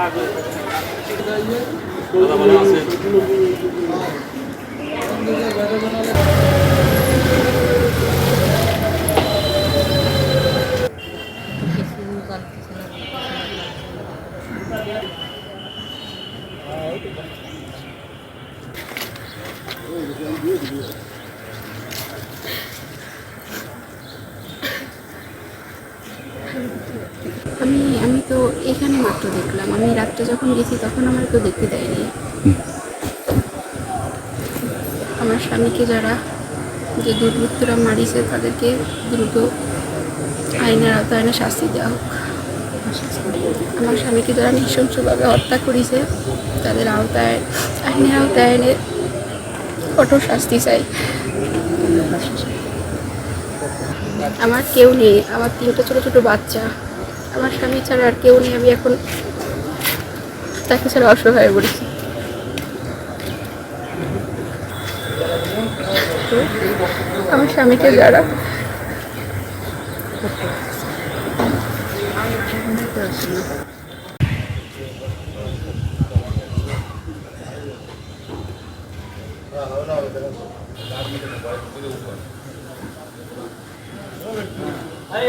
দাদা ভালো আছেন? আমি আমি তো এখানে মাত্র দেখলাম। আমি রাত্রে যখন গেছি তখন আমার কেউ দেখতে দেয়নি। আমার স্বামীকে যারা যে দুর্বৃত্তরা মারিছে তাদেরকে দ্রুত আইনের আওতায় এনে শাস্তি দেওয়া হোক। আমার স্বামীকে যারা নৃশংসভাবে হত্যা করেছে তাদের আওতায় আইনের আওতায় এনে কঠোর শাস্তি চাই। আমার কেউ নেই, আমার 3টা ছোটো ছোটো বাচ্চা, আমার স্বামী ছাড়া আর কেউ নেই। আমি এখন তাকে ছাড়া অসহায় পড়েছি। আমার স্বামীকে যারা এই